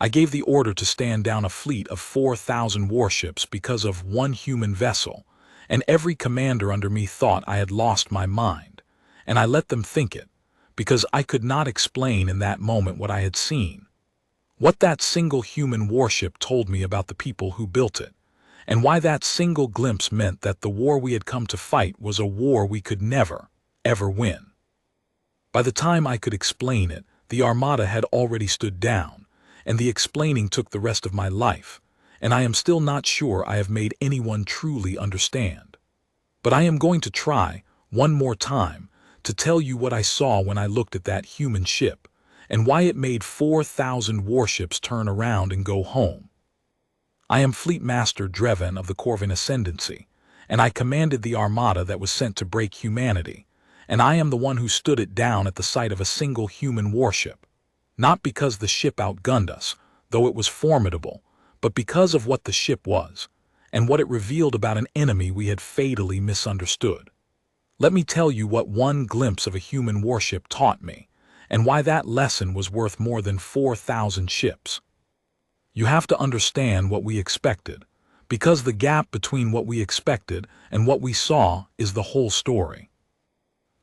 I gave the order to stand down a fleet of 4,000 warships because of one human vessel, and every commander under me thought I had lost my mind, and I let them think it, because I could not explain in that moment what I had seen. What that single human warship told me about the people who built it, and why that single glimpse meant that the war we had come to fight was a war we could never, ever win. By the time I could explain it, the Armada had already stood down, and the explaining took the rest of my life, and I am still not sure I have made anyone truly understand. But I am going to try, one more time, to tell you what I saw when I looked at that human ship, and why it made 4,000 warships turn around and go home. I am Fleet-Master Drevan of the Korvane Ascendancy, and I commanded the Armada that was sent to break humanity, and I am the one who stood it down at the sight of a single human warship. Not because the ship outgunned us, though it was formidable, but because of what the ship was, and what it revealed about an enemy we had fatally misunderstood. Let me tell you what one glimpse of a human warship taught me, and why that lesson was worth more than 4,000 ships. You have to understand what we expected, because the gap between what we expected and what we saw is the whole story.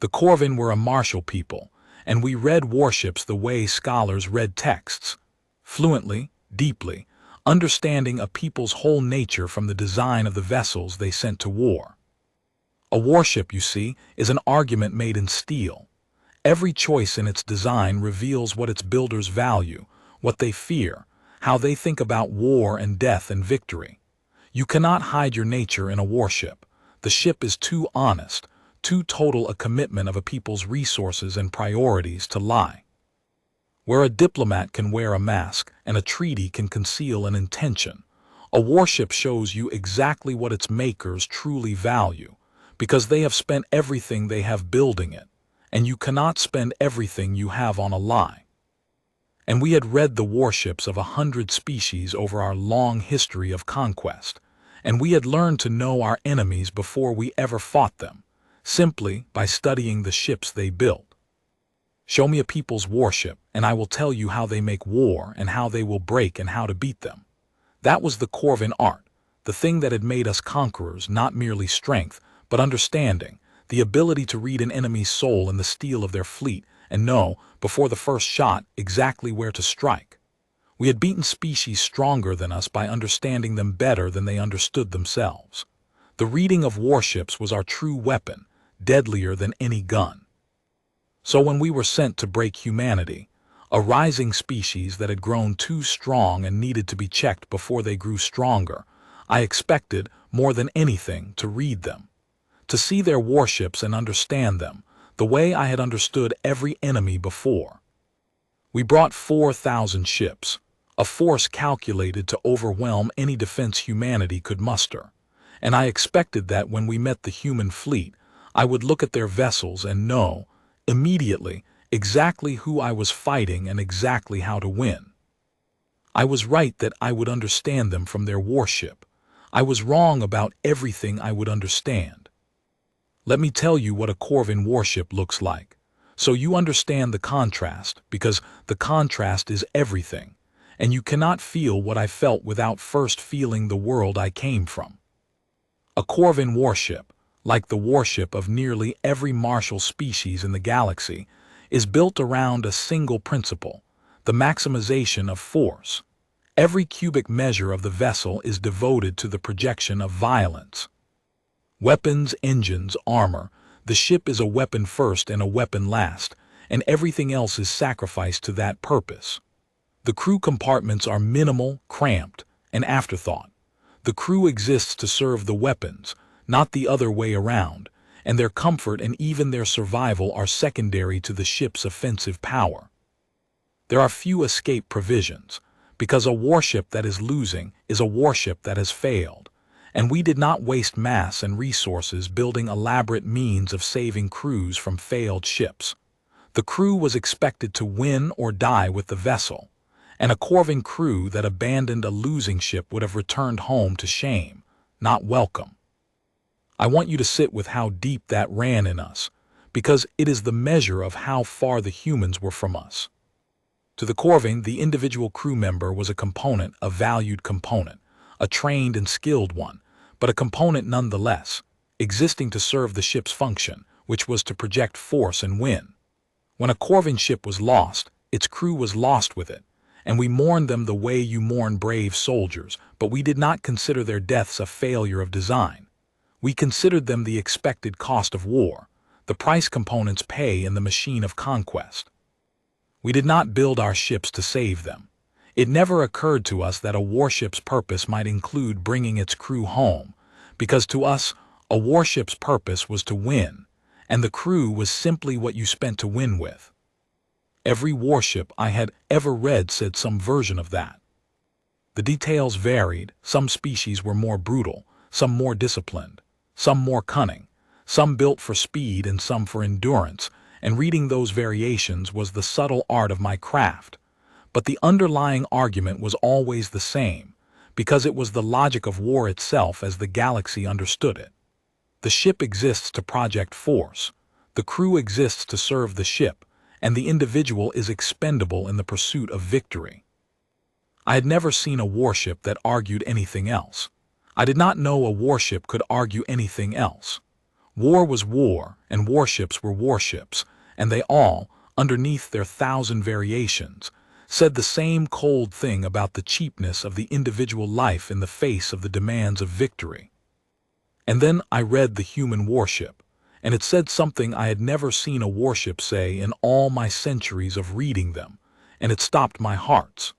The Korvane were a martial people, and we read warships the way scholars read texts, fluently, deeply, understanding a people's whole nature from the design of the vessels they sent to war. A warship, you see, is an argument made in steel. Every choice in its design reveals what its builders value, what they fear, how they think about war and death and victory. You cannot hide your nature in a warship. The ship is too honest, too total a commitment of a people's resources and priorities to lie. Where a diplomat can wear a mask and a treaty can conceal an intention, a warship shows you exactly what its makers truly value, because they have spent everything they have building it, and you cannot spend everything you have on a lie. And we had read the warships of 100 species over our long history of conquest, and we had learned to know our enemies before we ever fought them, simply by studying the ships they built. Show me a people's warship, and I will tell you how they make war and how they will break and how to beat them. That was the Korvane art, the thing that had made us conquerors, not merely strength, but understanding, the ability to read an enemy's soul in the steel of their fleet and know, before the first shot, exactly where to strike. We had beaten species stronger than us by understanding them better than they understood themselves. The reading of warships was our true weapon, deadlier than any gun. So when we were sent to break humanity, a rising species that had grown too strong and needed to be checked before they grew stronger, I expected, more than anything, to read them, to see their warships and understand them, the way I had understood every enemy before. We brought 4,000 ships, a force calculated to overwhelm any defense humanity could muster, and I expected that when we met the human fleet, I would look at their vessels and know, immediately, exactly who I was fighting and exactly how to win. I was right that I would understand them from their warship. I was wrong about everything I would understand. Let me tell you what a Korvane warship looks like, so you understand the contrast, because the contrast is everything, and you cannot feel what I felt without first feeling the world I came from. A Korvane warship, like the warship of nearly every martial species in the galaxy, is built around a single principle, the maximization of force. Every cubic measure of the vessel is devoted to the projection of violence. Weapons, engines, armor, the ship is a weapon first and a weapon last, and everything else is sacrificed to that purpose. The crew compartments are minimal, cramped, an afterthought. The crew exists to serve the weapons, not the other way around, and their comfort and even their survival are secondary to the ship's offensive power. There are few escape provisions, because a warship that is losing is a warship that has failed, and we did not waste mass and resources building elaborate means of saving crews from failed ships. The crew was expected to win or die with the vessel, and a Korvane crew that abandoned a losing ship would have returned home to shame, not welcome. I want you to sit with how deep that ran in us, because it is the measure of how far the humans were from us. To the Korvane, the individual crew member was a component, a valued component, a trained and skilled one, but a component nonetheless, existing to serve the ship's function, which was to project force and win. When a Korvane ship was lost, its crew was lost with it, and we mourned them the way you mourn brave soldiers, but we did not consider their deaths a failure of design. We considered them the expected cost of war, the price components pay in the machine of conquest. We did not build our ships to save them. It never occurred to us that a warship's purpose might include bringing its crew home, because to us, a warship's purpose was to win, and the crew was simply what you spent to win with. Every warship I had ever read said some version of that. The details varied. Some species were more brutal, some more disciplined, some more cunning, some built for speed and some for endurance, and reading those variations was the subtle art of my craft. But the underlying argument was always the same, because it was the logic of war itself as the galaxy understood it. The ship exists to project force, the crew exists to serve the ship, and the individual is expendable in the pursuit of victory. I had never seen a warship that argued anything else. I did not know a warship could argue anything else. War was war, and warships were warships, and they all, underneath their 1,000 variations, said the same cold thing about the cheapness of the individual life in the face of the demands of victory. And then I read The Human Warship, and it said something I had never seen a warship say in all my centuries of reading them, and it stopped my hearts.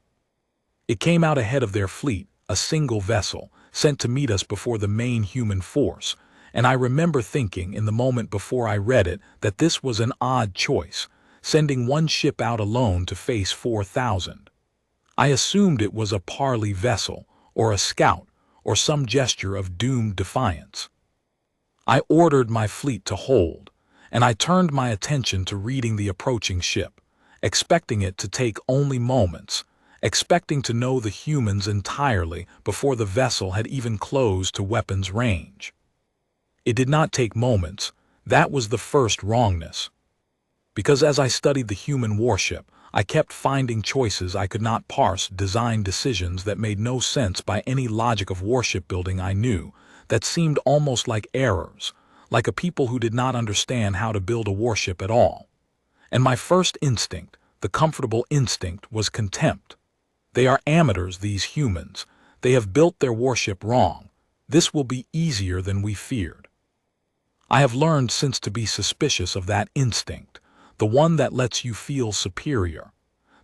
It came out ahead of their fleet, a single vessel, sent to meet us before the main human force, and I remember thinking in the moment before I read it that this was an odd choice, sending one ship out alone to face 4,000. I assumed it was a parley vessel, or a scout, or some gesture of doomed defiance. I ordered my fleet to hold, and I turned my attention to reading the approaching ship, expecting it to take only moments, expecting to know the humans entirely before the vessel had even closed to weapons range. It did not take moments. That was the first wrongness. Because as I studied the human warship, I kept finding choices I could not parse, design decisions that made no sense by any logic of warship building I knew, that seemed almost like errors, like a people who did not understand how to build a warship at all. And my first instinct, the comfortable instinct, was contempt. They are amateurs, these humans. They have built their warship wrong. This will be easier than we feared. I have learned since to be suspicious of that instinct, the one that lets you feel superior.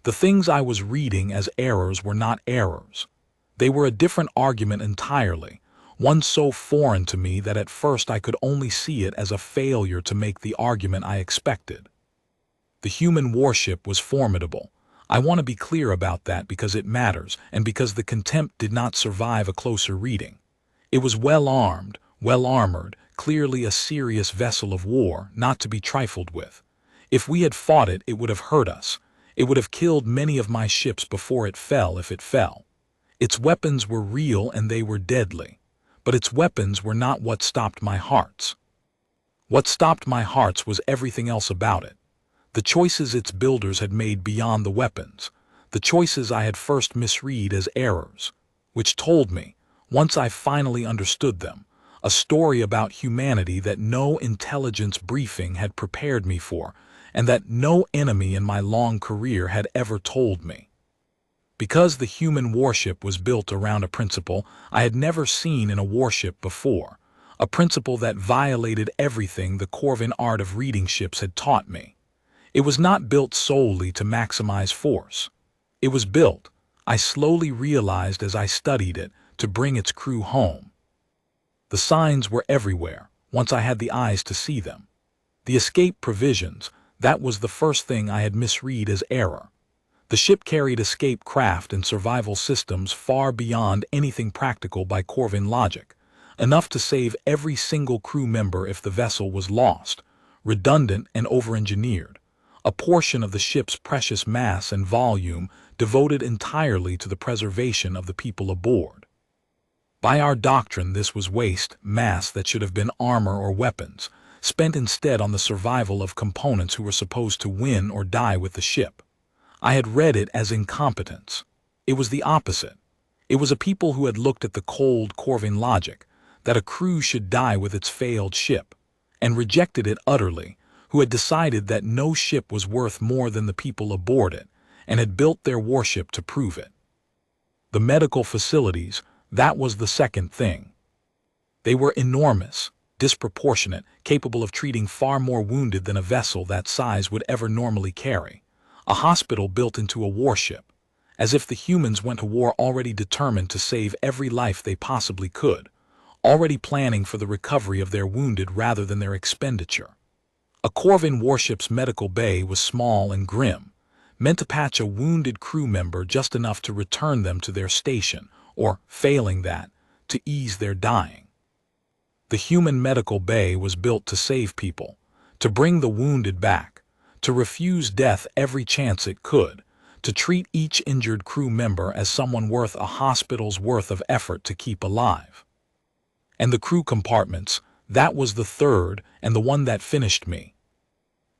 The things I was reading as errors were not errors. They were a different argument entirely, one so foreign to me that at first I could only see it as a failure to make the argument I expected. The human warship was formidable. I want to be clear about that because it matters and because the contempt did not survive a closer reading. It was well armed, well armored, clearly a serious vessel of war, not to be trifled with. If we had fought it, it would have hurt us. It would have killed many of my ships before it fell, if it fell. Its weapons were real and they were deadly. But its weapons were not what stopped my hearts. What stopped my hearts was everything else about it. The choices its builders had made beyond the weapons. The choices I had first misread as errors. Which told me, once I finally understood them, a story about humanity that no intelligence briefing had prepared me for, and that no enemy in my long career had ever told me. Because the human warship was built around a principle I had never seen in a warship before, a principle that violated everything the Korvane art of reading ships had taught me. It was not built solely to maximize force. It was built, I slowly realized as I studied it, to bring its crew home. The signs were everywhere, once I had the eyes to see them. The escape provisions, that was the first thing I had misread as error. The ship carried escape craft and survival systems far beyond anything practical by Korvane logic, enough to save every single crew member if the vessel was lost, redundant and over-engineered, a portion of the ship's precious mass and volume devoted entirely to the preservation of the people aboard. By our doctrine, this was waste, mass that should have been armor or weapons, spent instead on the survival of components who were supposed to win or die with the ship. I had read it as incompetence. It was the opposite. It was a people who had looked at the cold Korvane logic, that a crew should die with its failed ship, and rejected it utterly, who had decided that no ship was worth more than the people aboard it, and had built their warship to prove it. The medical facilities, that was the second thing. They were enormous, disproportionate, capable of treating far more wounded than a vessel that size would ever normally carry. A hospital built into a warship, as if the humans went to war already determined to save every life they possibly could, already planning for the recovery of their wounded rather than their expenditure. A Korvane warship's medical bay was small and grim, meant to patch a wounded crew member just enough to return them to their station, or, failing that, to ease their dying. The human medical bay was built to save people, to bring the wounded back, to refuse death every chance it could, to treat each injured crew member as someone worth a hospital's worth of effort to keep alive. And the crew compartments, that was the third and the one that finished me.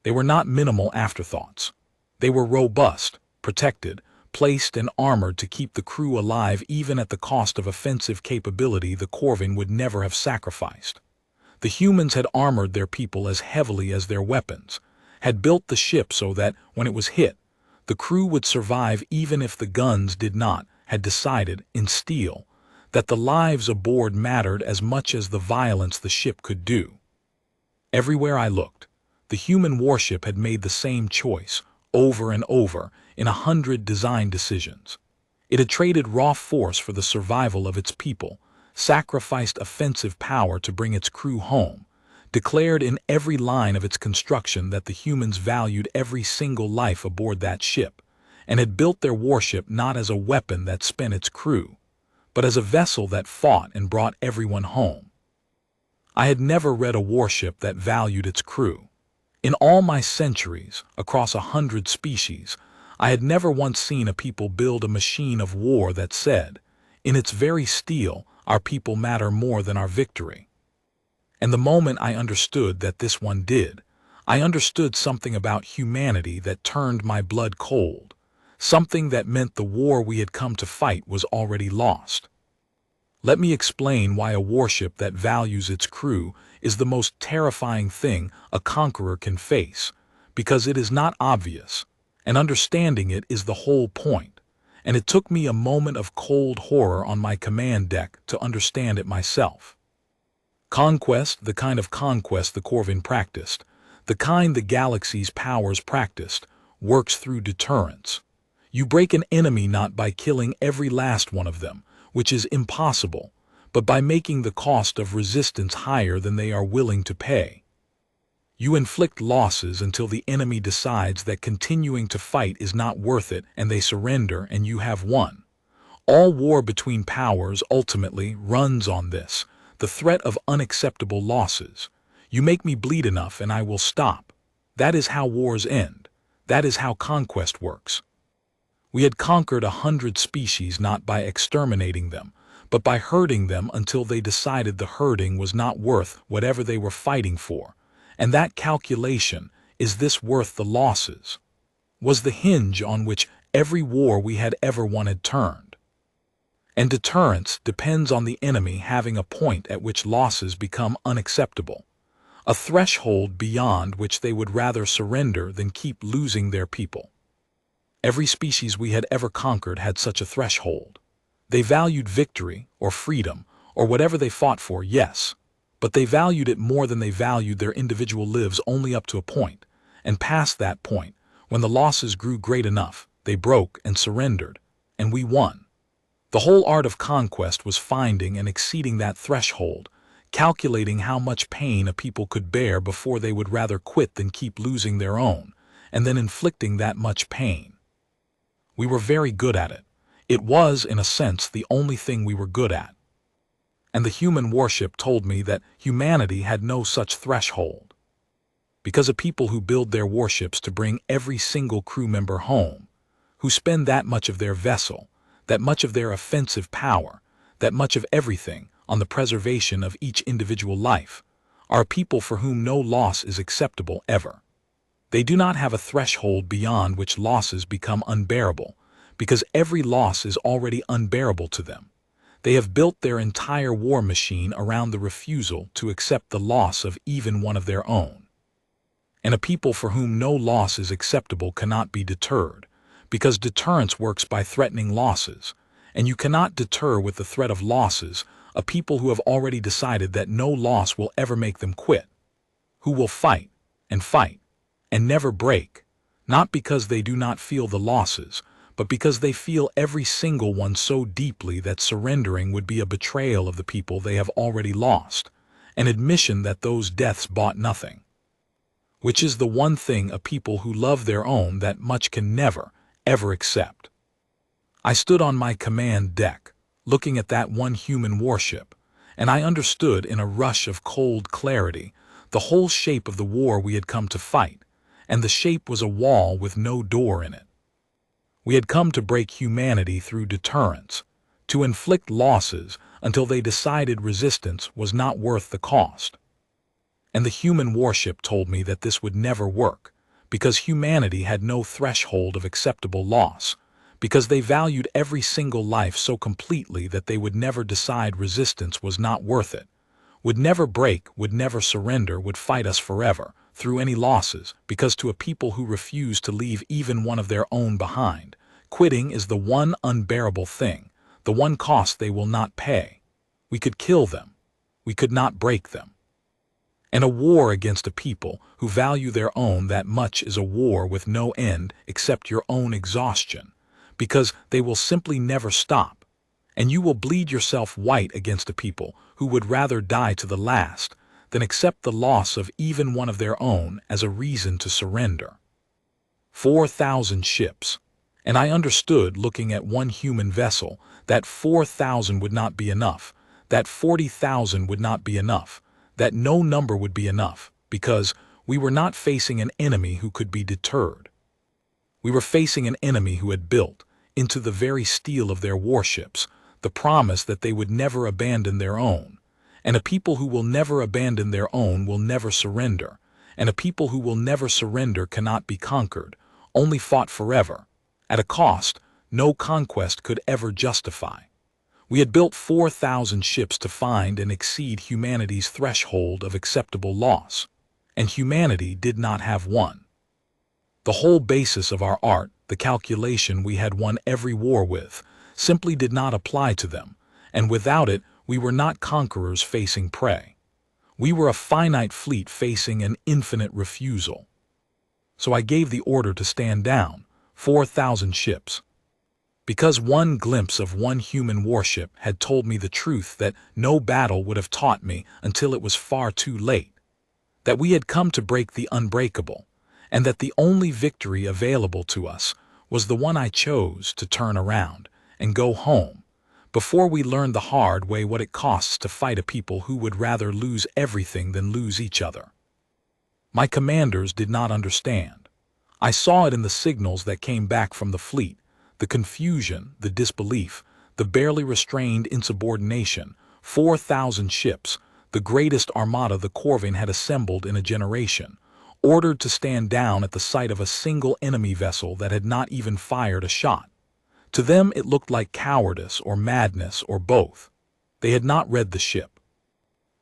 They were not minimal afterthoughts. They were robust, protected, placed and armored to keep the crew alive even at the cost of offensive capability the Korvane would never have sacrificed. The humans had armored their people as heavily as their weapons, had built the ship so that, when it was hit, the crew would survive even if the guns did not, had decided, in steel, that the lives aboard mattered as much as the violence the ship could do. Everywhere I looked, the human warship had made the same choice, over and over, in 100 design decisions. It had traded raw force for the survival of its people, sacrificed offensive power to bring its crew home, declared in every line of its construction that the humans valued every single life aboard that ship, and had built their warship not as a weapon that spent its crew, but as a vessel that fought and brought everyone home. I had never read a warship that valued its crew. In all my centuries, across 100 species, I had never once seen a people build a machine of war that said, in its very steel, our people matter more than our victory. And the moment I understood that this one did, I understood something about humanity that turned my blood cold, something that meant the war we had come to fight was already lost. Let me explain why a warship that values its crew is the most terrifying thing a conqueror can face, because it is not obvious, and understanding it is the whole point, and it took me a moment of cold horror on my command deck to understand it myself. Conquest, the kind of conquest the Korvane practiced, the kind the galaxy's powers practiced, works through deterrence. You break an enemy not by killing every last one of them, which is impossible, but by making the cost of resistance higher than they are willing to pay. You inflict losses until the enemy decides that continuing to fight is not worth it and they surrender and you have won. All war between powers ultimately runs on this, the threat of unacceptable losses. You make me bleed enough and I will stop. That is how wars end. That is how conquest works. We had conquered 100 species not by exterminating them, but by herding them until they decided the herding was not worth whatever they were fighting for. And that calculation, is this worth the losses, was the hinge on which every war we had ever won had turned. And deterrence depends on the enemy having a point at which losses become unacceptable, a threshold beyond which they would rather surrender than keep losing their people. Every species we had ever conquered had such a threshold. They valued victory, or freedom, or whatever they fought for, yes, but they valued it more than they valued their individual lives only up to a point, and past that point, when the losses grew great enough, they broke and surrendered, and we won. The whole art of conquest was finding and exceeding that threshold, calculating how much pain a people could bear before they would rather quit than keep losing their own, and then inflicting that much pain. We were very good at it. It was, in a sense, the only thing we were good at. And the human warship told me that humanity had no such threshold. Because a people who build their warships to bring every single crew member home, who spend that much of their vessel, that much of their offensive power, that much of everything on the preservation of each individual life, are people for whom no loss is acceptable ever. They do not have a threshold beyond which losses become unbearable, because every loss is already unbearable to them. They have built their entire war machine around the refusal to accept the loss of even one of their own. And a people for whom no loss is acceptable cannot be deterred, because deterrence works by threatening losses, and you cannot deter with the threat of losses a people who have already decided that no loss will ever make them quit, who will fight, and never break, not because they do not feel the losses, but because they feel every single one so deeply that surrendering would be a betrayal of the people they have already lost, an admission that those deaths bought nothing. Which is the one thing a people who love their own that much can never, ever accept. I stood on my command deck, looking at that one human warship, and I understood in a rush of cold clarity the whole shape of the war we had come to fight, and the shape was a wall with no door in it. We had come to break humanity through deterrence, to inflict losses until they decided resistance was not worth the cost. And the human warship told me that this would never work, because humanity had no threshold of acceptable loss, because they valued every single life so completely that they would never decide resistance was not worth it, would never break, would never surrender, would fight us forever, through any losses, because to a people who refuse to leave even one of their own behind, quitting is the one unbearable thing, the one cost they will not pay. We could kill them. We could not break them. And a war against a people who value their own that much is a war with no end except your own exhaustion, because they will simply never stop, and you will bleed yourself white against a people who would rather die to the last than accept the loss of even one of their own as a reason to surrender. 4,000 ships, and I understood looking at one human vessel that 4,000 would not be enough, that 40,000 would not be enough, that no number would be enough, because we were not facing an enemy who could be deterred. We were facing an enemy who had built, into the very steel of their warships, the promise that they would never abandon their own, and a people who will never abandon their own will never surrender, and a people who will never surrender cannot be conquered, only fought forever, at a cost no conquest could ever justify. We had built 4,000 ships to find and exceed humanity's threshold of acceptable loss, and humanity did not have one. The whole basis of our art, the calculation we had won every war with, simply did not apply to them, and without it we were not conquerors facing prey. We were a finite fleet facing an infinite refusal. So I gave the order to stand down, 4,000 ships. Because one glimpse of one human warship had told me the truth that no battle would have taught me until it was far too late, that we had come to break the unbreakable, and that the only victory available to us was the one I chose to turn around and go home, before we learned the hard way what it costs to fight a people who would rather lose everything than lose each other. My commanders did not understand. I saw it in the signals that came back from the fleet, the confusion, the disbelief, the barely restrained insubordination. 4,000 ships, the greatest armada the Korvane had assembled in a generation, ordered to stand down at the sight of a single enemy vessel that had not even fired a shot. To them it looked like cowardice or madness or both. They had not read the ship.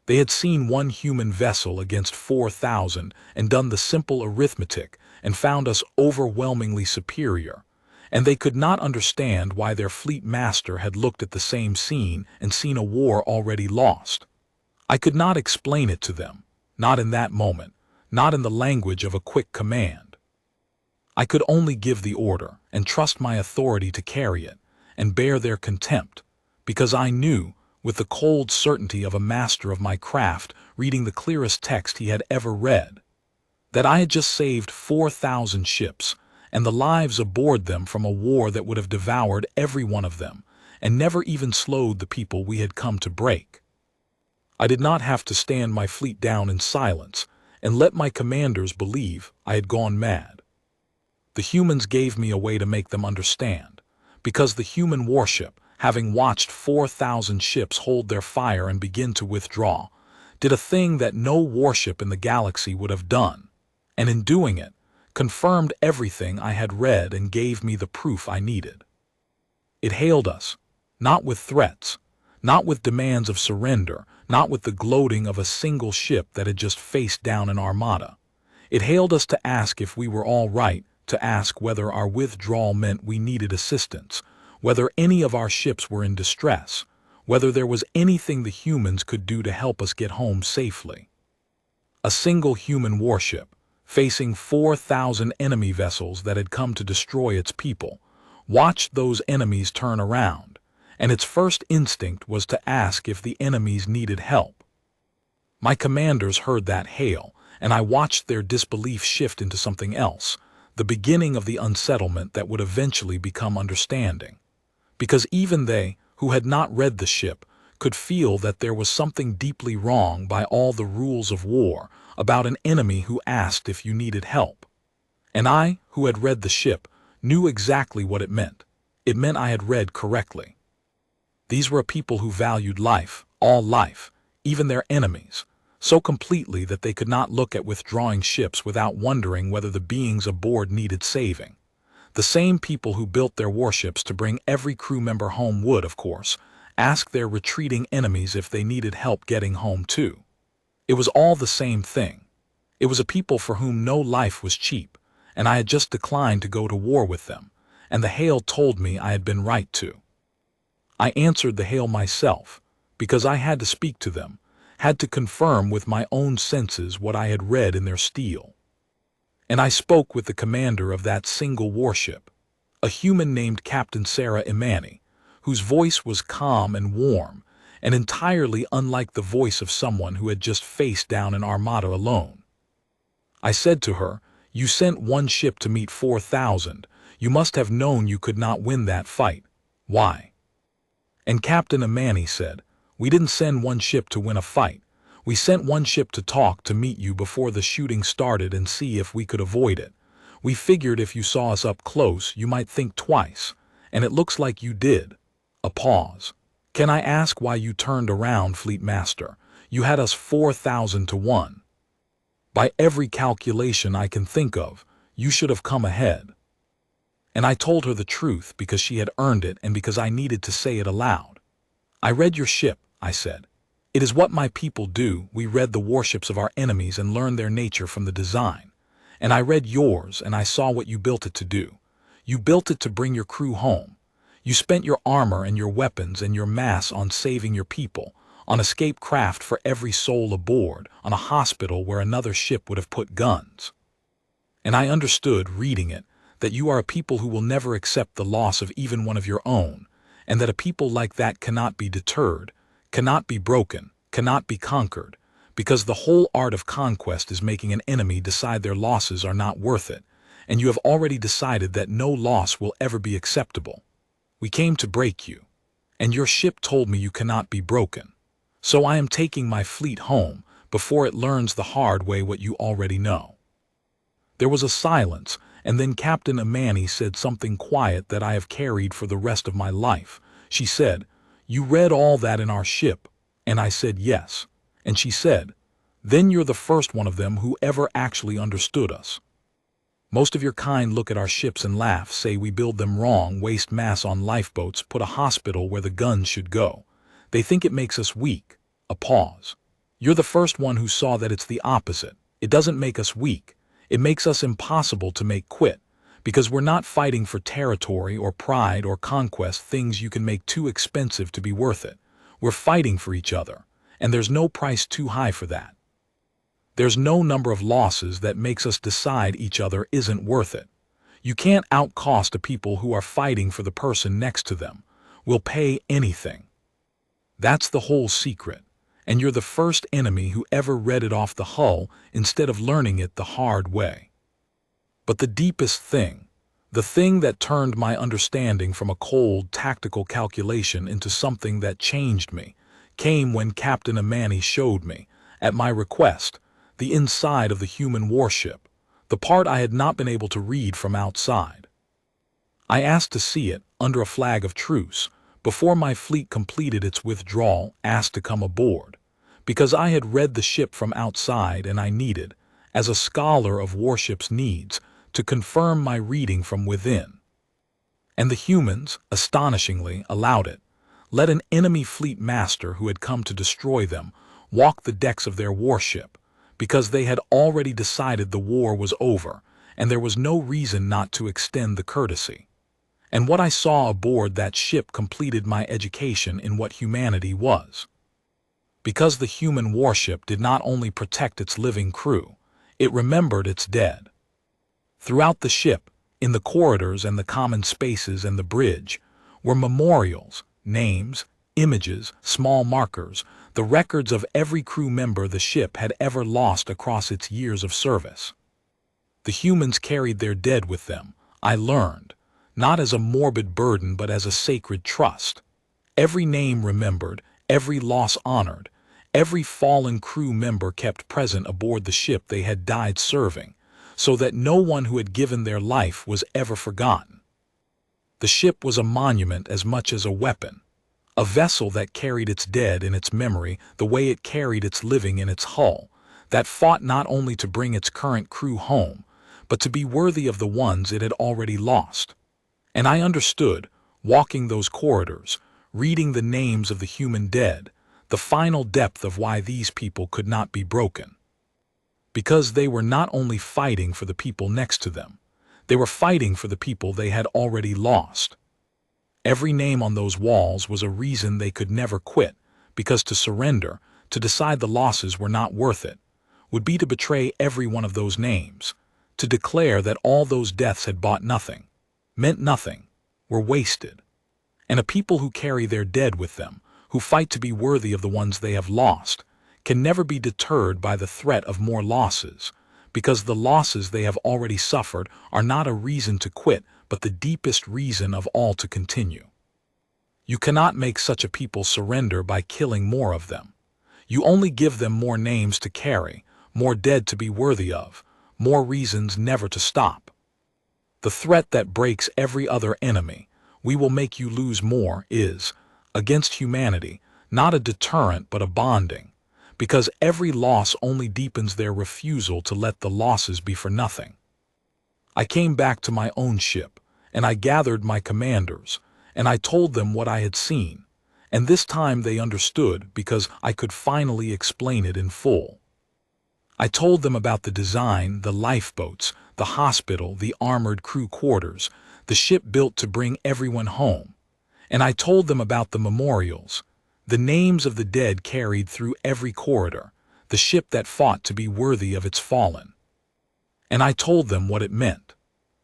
They had seen one human vessel against 4,000 and done the simple arithmetic and found us overwhelmingly superior, and they could not understand why their fleet master had looked at the same scene and seen a war already lost. I could not explain it to them, not in that moment, not in the language of a quick command. I could only give the order and trust my authority to carry it and bear their contempt, because I knew, with the cold certainty of a master of my craft reading the clearest text he had ever read, that I had just saved 4,000 ships and the lives aboard them from a war that would have devoured every one of them and never even slowed the people we had come to break. I did not have to stand my fleet down in silence and let my commanders believe I had gone mad. The humans gave me a way to make them understand, because the human warship, having watched 4,000 ships hold their fire and begin to withdraw, did a thing that no warship in the galaxy would have done, and in doing it, confirmed everything I had read and gave me the proof I needed. It hailed us, not with threats, not with demands of surrender, not with the gloating of a single ship that had just faced down an armada. It hailed us to ask if we were all right, to ask whether our withdrawal meant we needed assistance, whether any of our ships were in distress, whether there was anything the humans could do to help us get home safely. A single human warship, facing 4,000 enemy vessels that had come to destroy its people, watched those enemies turn around, and its first instinct was to ask if the enemies needed help. My commanders heard that hail, and I watched their disbelief shift into something else, the beginning of the unsettlement that would eventually become understanding. Because even they, who had not read the ship, could feel that there was something deeply wrong by all the rules of war about an enemy who asked if you needed help. And I, who had read the ship, knew exactly what it meant. It meant I had read correctly. These were a people who valued life, all life, even their enemies, so completely that they could not look at withdrawing ships without wondering whether the beings aboard needed saving. The same people who built their warships to bring every crew member home would, of course, ask their retreating enemies if they needed help getting home too. It was all the same thing. It was a people for whom no life was cheap, and I had just declined to go to war with them, and the hail told me I had been right to. I answered the hail myself, because I had to speak to them, had to confirm with my own senses what I had read in their steel. And I spoke with the commander of that single warship, a human named Captain Sarah Imani, whose voice was calm and warm, and entirely unlike the voice of someone who had just faced down an armada alone. I said to her, "You sent one ship to meet 4,000. You must have known you could not win that fight. Why?" And Captain Imani said, "We didn't send one ship to win a fight. We sent one ship to talk to meet you before the shooting started and see if we could avoid it. We figured if you saw us up close, you might think twice, and it looks like you did." A pause. "Can I ask why you turned around, Fleet-Master? You had us 4,000 to 1. By every calculation I can think of, you should have come ahead." And I told her the truth because she had earned it and because I needed to say it aloud. "I read your ship," I said. "It is what my people do. We read the warships of our enemies and learned their nature from the design. And I read yours and I saw what you built it to do. You built it to bring your crew home. You spent your armor and your weapons and your mass on saving your people, on escape craft for every soul aboard, on a hospital where another ship would have put guns. And I understood, reading it, that you are a people who will never accept the loss of even one of your own, and that a people like that cannot be deterred, cannot be broken, cannot be conquered, because the whole art of conquest is making an enemy decide their losses are not worth it, and you have already decided that no loss will ever be acceptable. We came to break you, and your ship told me you cannot be broken. So I am taking my fleet home before it learns the hard way what you already know." There was a silence, and then Captain Imani said something quiet that I have carried for the rest of my life. She said, "You read all that in our ship?" And I said yes. And she said, "Then you're the first one of them who ever actually understood us. Most of your kind look at our ships and laugh, say we build them wrong, waste mass on lifeboats, put a hospital where the guns should go. They think it makes us weak." A pause. "You're the first one who saw that it's the opposite. It doesn't make us weak. It makes us impossible to make quit, because we're not fighting for territory or pride or conquest, things you can make too expensive to be worth it. We're fighting for each other, and there's no price too high for that. There's no number of losses that makes us decide each other isn't worth it. You can't outcost a people who are fighting for the person next to them. We'll pay anything. That's the whole secret, and you're the first enemy who ever read it off the hull instead of learning it the hard way. But the deepest thing, the thing that turned my understanding from a cold, tactical calculation into something that changed me, came when Captain Imani showed me, at my request, the inside of the human warship, the part I had not been able to read from outside. I asked to see it, under a flag of truce, before my fleet completed its withdrawal, asked to come aboard, because I had read the ship from outside and I needed, as a scholar of warships needs, to confirm my reading from within. And the humans, astonishingly, allowed it. Let an enemy fleet master who had come to destroy them walk the decks of their warship, because they had already decided the war was over, and there was no reason not to extend the courtesy. And what I saw aboard that ship completed my education in what humanity was. Because the human warship did not only protect its living crew, it remembered its dead. Throughout the ship, in the corridors and the common spaces and the bridge, were memorials, names, images, small markers, the records of every crew member the ship had ever lost across its years of service. The humans carried their dead with them, I learned, not as a morbid burden but as a sacred trust. Every name remembered, every loss honored, every fallen crew member kept present aboard the ship they had died serving, so that no one who had given their life was ever forgotten. The ship was a monument as much as a weapon, a vessel that carried its dead in its memory the way it carried its living in its hull, that fought not only to bring its current crew home, but to be worthy of the ones it had already lost. And I understood, walking those corridors, reading the names of the human dead, the final depth of why these people could not be broken. Because they were not only fighting for the people next to them, they were fighting for the people they had already lost. Every name on those walls was a reason they could never quit, because to surrender, to decide the losses were not worth it, would be to betray every one of those names, to declare that all those deaths had bought nothing, meant nothing, were wasted. And a people who carry their dead with them, who fight to be worthy of the ones they have lost, can never be deterred by the threat of more losses, because the losses they have already suffered are not a reason to quit, but the deepest reason of all to continue. You cannot make such a people surrender by killing more of them. You only give them more names to carry, more dead to be worthy of, more reasons never to stop. The threat that breaks every other enemy, we will make you lose more, is, against humanity, not a deterrent but a bonding, because every loss only deepens their refusal to let the losses be for nothing. I came back to my own ship, and I gathered my commanders, and I told them what I had seen, and this time they understood because I could finally explain it in full. I told them about the design, the lifeboats, the hospital, the armored crew quarters, the ship built to bring everyone home, and I told them about the memorials, the names of the dead carried through every corridor, the ship that fought to be worthy of its fallen. And I told them what it meant,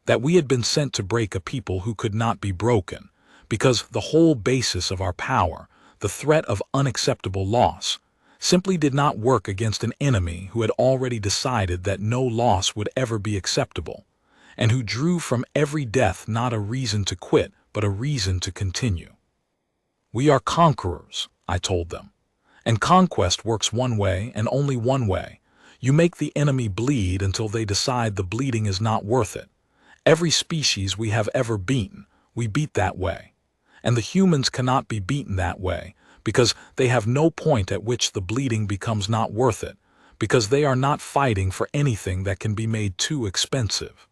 that we had been sent to break a people who could not be broken, because the whole basis of our power, the threat of unacceptable loss, simply did not work against an enemy who had already decided that no loss would ever be acceptable, and who drew from every death not a reason to quit, but a reason to continue. We are conquerors, I told them, and conquest works one way and only one way. You make the enemy bleed until they decide the bleeding is not worth it. Every species we have ever beaten, we beat that way. And the humans cannot be beaten that way, because they have no point at which the bleeding becomes not worth it, because they are not fighting for anything that can be made too expensive.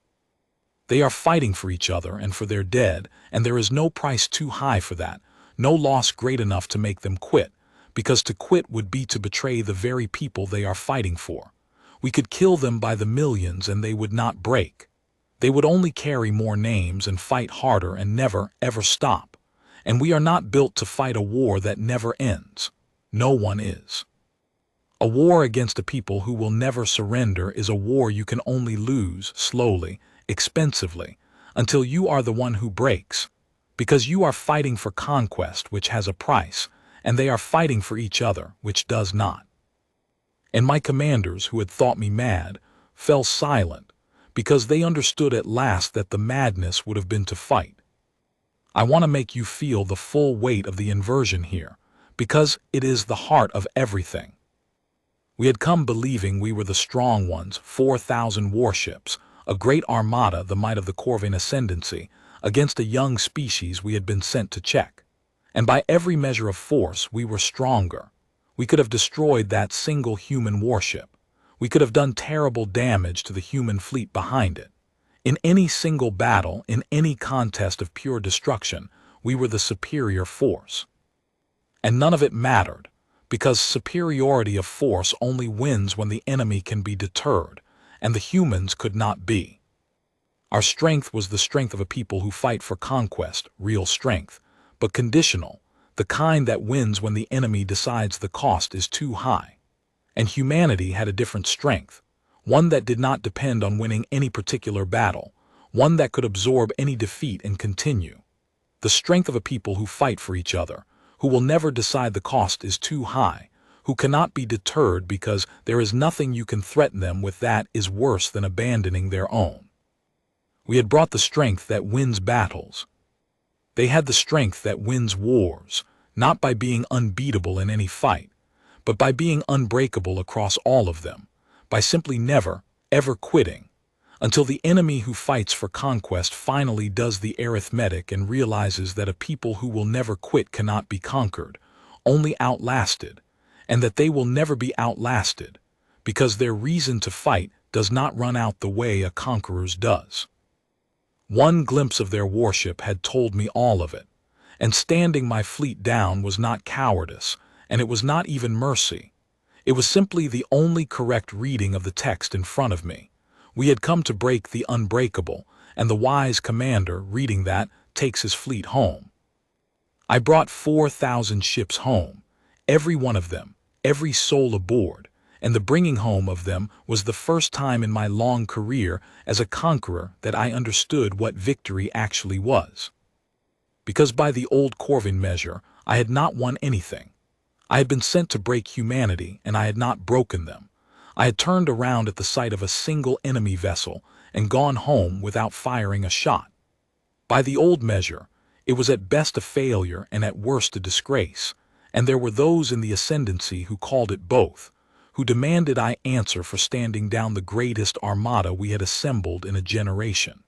They are fighting for each other and for their dead, and there is no price too high for that, no loss great enough to make them quit, because to quit would be to betray the very people they are fighting for. We could kill them by the millions and they would not break. They would only carry more names and fight harder and never, ever stop. And we are not built to fight a war that never ends. No one is. A war against a people who will never surrender is a war you can only lose slowly, expensively, until you are the one who breaks, because you are fighting for conquest, which has a price, and they are fighting for each other, which does not. And my commanders, who had thought me mad, fell silent, because they understood at last that the madness would have been to fight. I want to make you feel the full weight of the inversion here, because it is the heart of everything. We had come believing we were the strong ones, 4,000 warships, a great armada, the might of the Korvane Ascendancy, against a young species we had been sent to check. And by every measure of force, we were stronger. We could have destroyed that single human warship. We could have done terrible damage to the human fleet behind it. In any single battle, in any contest of pure destruction, we were the superior force. And none of it mattered, because superiority of force only wins when the enemy can be deterred, and the humans could not be. Our strength was the strength of a people who fight for conquest, real strength, but conditional, the kind that wins when the enemy decides the cost is too high. And humanity had a different strength, one that did not depend on winning any particular battle, one that could absorb any defeat and continue. The strength of a people who fight for each other, who will never decide the cost is too high, who cannot be deterred because there is nothing you can threaten them with that is worse than abandoning their own. We had brought the strength that wins battles. They had the strength that wins wars, not by being unbeatable in any fight, but by being unbreakable across all of them, by simply never, ever quitting, until the enemy who fights for conquest finally does the arithmetic and realizes that a people who will never quit cannot be conquered, only outlasted, and that they will never be outlasted, because their reason to fight does not run out the way a conqueror's does. One glimpse of their warship had told me all of it, and standing my fleet down was not cowardice, and it was not even mercy. It was simply the only correct reading of the text in front of me. We had come to break the unbreakable, and the wise commander, reading that, takes his fleet home. I brought 4,000 ships home, every one of them, every soul aboard, and the bringing home of them was the first time in my long career as a conqueror that I understood what victory actually was. Because by the old Korvane measure, I had not won anything. I had been sent to break humanity, and I had not broken them. I had turned around at the sight of a single enemy vessel and gone home without firing a shot. By the old measure, it was at best a failure and at worst a disgrace, and there were those in the Ascendancy who called it both, who demanded I answer for standing down the greatest armada we had assembled in a generation.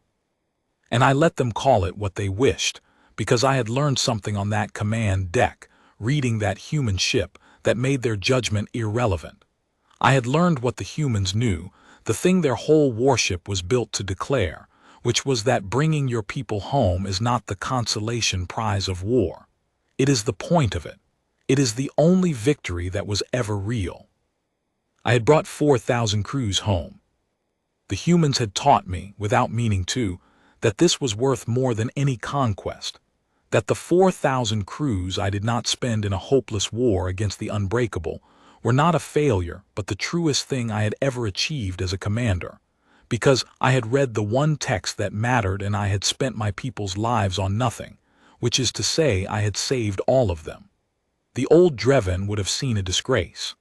And I let them call it what they wished, because I had learned something on that command deck, reading that human ship, that made their judgment irrelevant. I had learned what the humans knew, the thing their whole warship was built to declare, which was that bringing your people home is not the consolation prize of war. It is the point of it. It is the only victory that was ever real. I had brought 4,000 crews home. The humans had taught me, without meaning to, that this was worth more than any conquest, that the 4,000 crews I did not spend in a hopeless war against the unbreakable were not a failure but the truest thing I had ever achieved as a commander, because I had read the one text that mattered and I had spent my people's lives on nothing, which is to say I had saved all of them. The old Drevan would have seen a disgrace.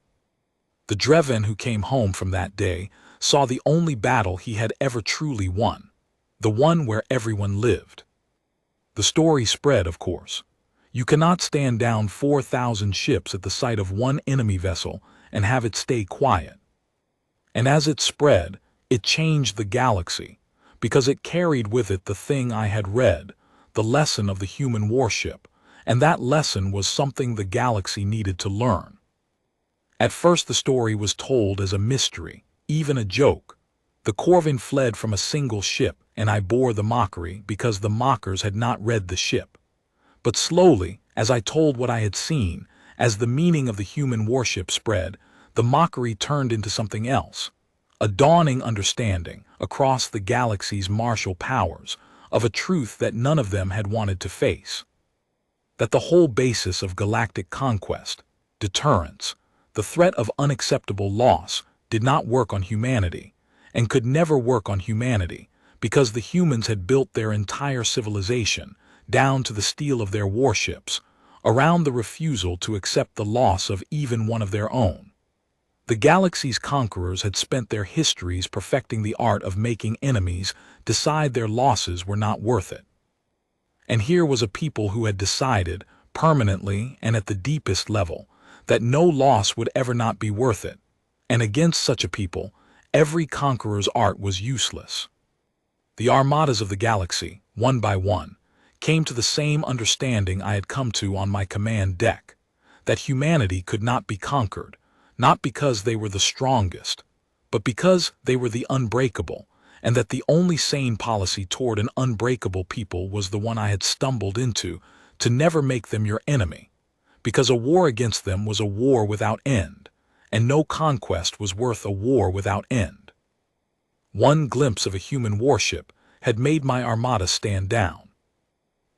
The Drevan who came home from that day saw the only battle he had ever truly won, the one where everyone lived. The story spread, of course. You cannot stand down 4,000 ships at the sight of one enemy vessel and have it stay quiet. And as it spread, it changed the galaxy, because it carried with it the thing I had read, the lesson of the human warship, and that lesson was something the galaxy needed to learn. At first the story was told as a mystery, even a joke. The Korvane fled from a single ship, and I bore the mockery because the mockers had not read the ship. But slowly, as I told what I had seen, as the meaning of the human warship spread, the mockery turned into something else, a dawning understanding, across the galaxy's martial powers, of a truth that none of them had wanted to face. That the whole basis of galactic conquest, deterrence, the threat of unacceptable loss, did not work on humanity, and could never work on humanity, because the humans had built their entire civilization, down to the steel of their warships, around the refusal to accept the loss of even one of their own. The galaxy's conquerors had spent their histories perfecting the art of making enemies decide their losses were not worth it. And here was a people who had decided, permanently and at the deepest level, that no loss would ever not be worth it, and against such a people, every conqueror's art was useless. The armadas of the galaxy, one by one, came to the same understanding I had come to on my command deck, that humanity could not be conquered, not because they were the strongest, but because they were the unbreakable, and that the only sane policy toward an unbreakable people was the one I had stumbled into, to never make them your enemy, because a war against them was a war without end, and no conquest was worth a war without end. One glimpse of a human warship had made my armada stand down.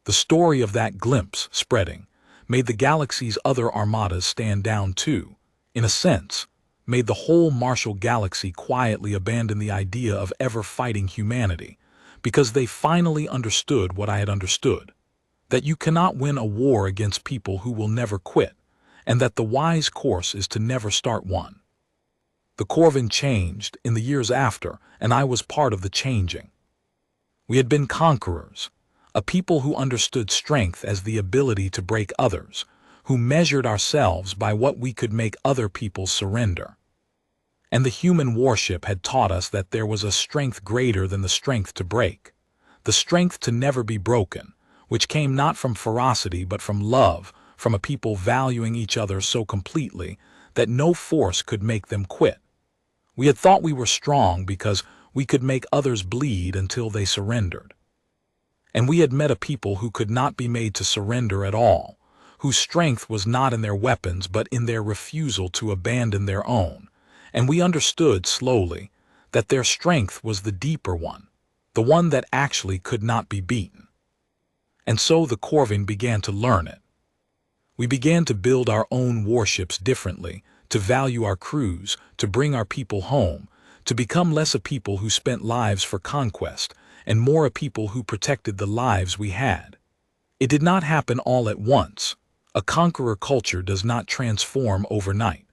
The story of that glimpse, spreading, made the galaxy's other armadas stand down too, in a sense, made the whole Martial galaxy quietly abandon the idea of ever fighting humanity, because they finally understood what I had understood, that you cannot win a war against people who will never quit, and that the wise course is to never start one. The Korvane changed in the years after, and I was part of the changing. We had been conquerors, a people who understood strength as the ability to break others, who measured ourselves by what we could make other people surrender. And the human warship had taught us that there was a strength greater than the strength to break, the strength to never be broken, which came not from ferocity but from love, from a people valuing each other so completely that no force could make them quit. We had thought we were strong because we could make others bleed until they surrendered. And we had met a people who could not be made to surrender at all, whose strength was not in their weapons but in their refusal to abandon their own, and we understood slowly that their strength was the deeper one, the one that actually could not be beaten. And so the Korvane began to learn it. We began to build our own warships differently, to value our crews, to bring our people home, to become less a people who spent lives for conquest, and more a people who protected the lives we had. It did not happen all at once. A conqueror culture does not transform overnight.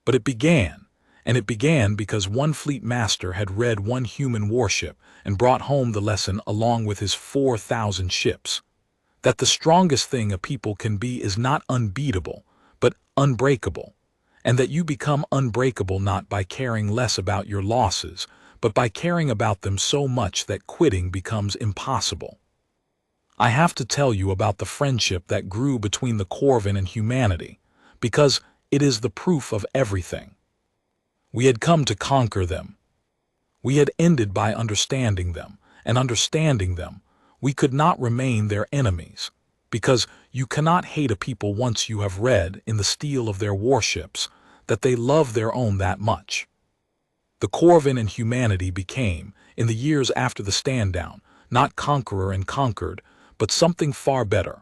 But it began, and it began because one fleet master had read one human warship and brought home the lesson along with his 4,000 ships, that the strongest thing a people can be is not unbeatable, but unbreakable, and that you become unbreakable not by caring less about your losses, but by caring about them so much that quitting becomes impossible. I have to tell you about the friendship that grew between the Korvane and humanity, because it is the proof of everything. We had come to conquer them. We had ended by understanding them, and understanding them, we could not remain their enemies, because you cannot hate a people once you have read in the steel of their warships that they love their own that much. The Korvane and humanity became, in the years after the stand-down, not conqueror and conquered, but something far better.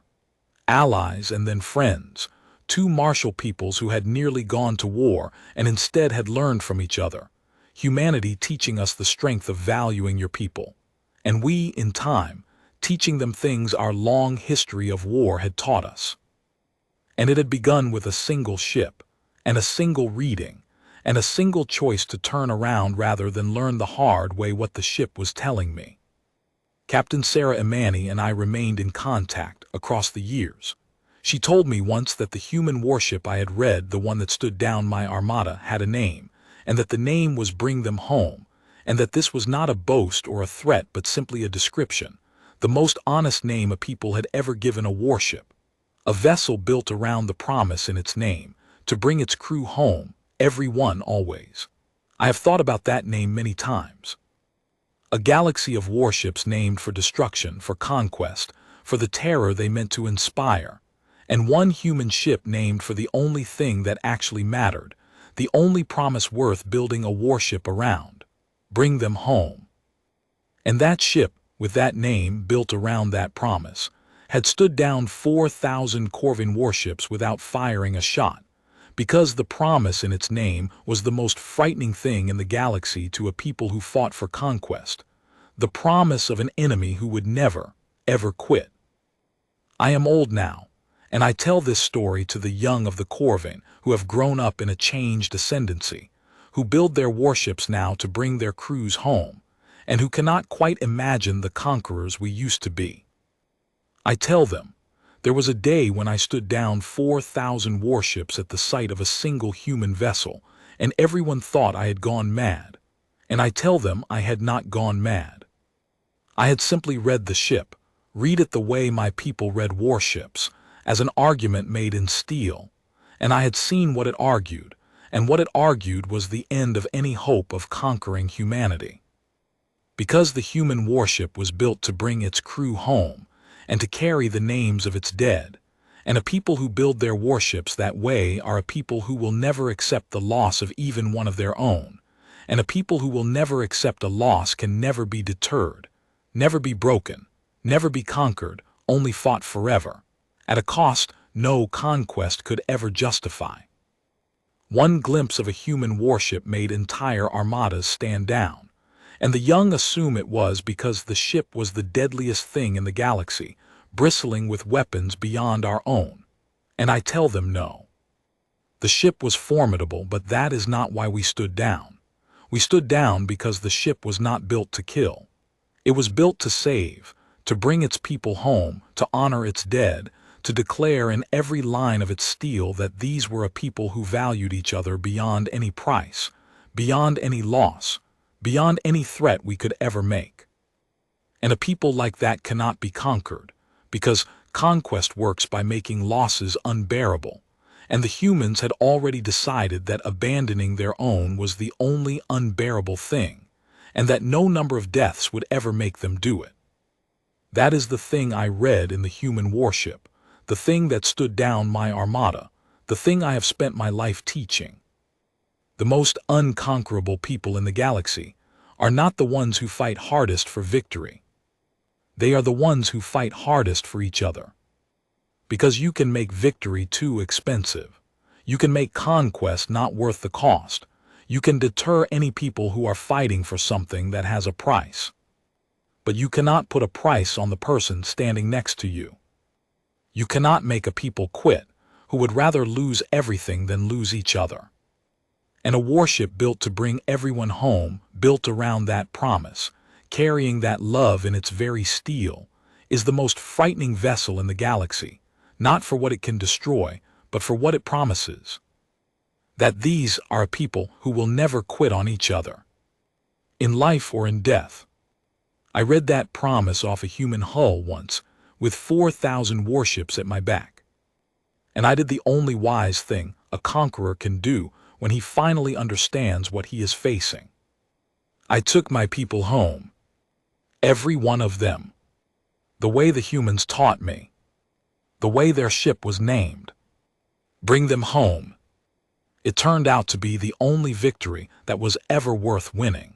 Allies and then friends, two martial peoples who had nearly gone to war and instead had learned from each other, humanity teaching us the strength of valuing your people, and we, in time, teaching them things our long history of war had taught us. And it had begun with a single ship, and a single reading, and a single choice to turn around rather than learn the hard way what the ship was telling me. Captain Sarah Imani and I remained in contact across the years. She told me once that the human warship I had read, the one that stood down my armada, had a name, and that the name was Bring Them Home, and that this was not a boast or a threat but simply a description, the most honest name a people had ever given a warship, a vessel built around the promise in its name, to bring its crew home, every one always. I have thought about that name many times. A galaxy of warships named for destruction, for conquest, for the terror they meant to inspire, and one human ship named for the only thing that actually mattered, the only promise worth building a warship around. Bring them home. And that ship, with that name built around that promise, had stood down 4,000 Korvane warships without firing a shot, because the promise in its name was the most frightening thing in the galaxy to a people who fought for conquest, the promise of an enemy who would never, ever quit. I am old now, and I tell this story to the young of the Korvane who have grown up in a changed ascendancy, who build their warships now to bring their crews home, and who cannot quite imagine the conquerors we used to be. I tell them, there was a day when I stood down 4,000 warships at the sight of a single human vessel, and everyone thought I had gone mad. And I tell them I had not gone mad. I had simply read the ship, read it the way my people read warships, as an argument made in steel, and I had seen what it argued, and what it argued was the end of any hope of conquering humanity. Because the human warship was built to bring its crew home and to carry the names of its dead, and a people who build their warships that way are a people who will never accept the loss of even one of their own, and a people who will never accept a loss can never be deterred, never be broken, never be conquered, only fought forever, at a cost no conquest could ever justify. One glimpse of a human warship made entire armadas stand down, and the young assume it was because the ship was the deadliest thing in the galaxy, bristling with weapons beyond our own. And I tell them no. The ship was formidable, but that is not why we stood down. We stood down because the ship was not built to kill. It was built to save, to bring its people home, to honor its dead, to declare in every line of its steel that these were a people who valued each other beyond any price, beyond any loss, beyond any threat we could ever make. And a people like that cannot be conquered, because conquest works by making losses unbearable, and the humans had already decided that abandoning their own was the only unbearable thing, and that no number of deaths would ever make them do it. That is the thing I read in the human warship, the thing that stood down my armada, the thing I have spent my life teaching. The most unconquerable people in the galaxy are not the ones who fight hardest for victory. They are the ones who fight hardest for each other. Because you can make victory too expensive. You can make conquest not worth the cost. You can deter any people who are fighting for something that has a price. But you cannot put a price on the person standing next to you. You cannot make a people quit who would rather lose everything than lose each other. And a warship built to bring everyone home, built around that promise, carrying that love in its very steel, is the most frightening vessel in the galaxy, not for what it can destroy, but for what it promises. That these are a people who will never quit on each other, in life or in death. I read that promise off a human hull once, with 4,000 warships at my back. And I did the only wise thing a conqueror can do when he finally understands what he is facing. I took my people home. Every one of them. The way the humans taught me. The way their ship was named. Bring them home. It turned out to be the only victory that was ever worth winning.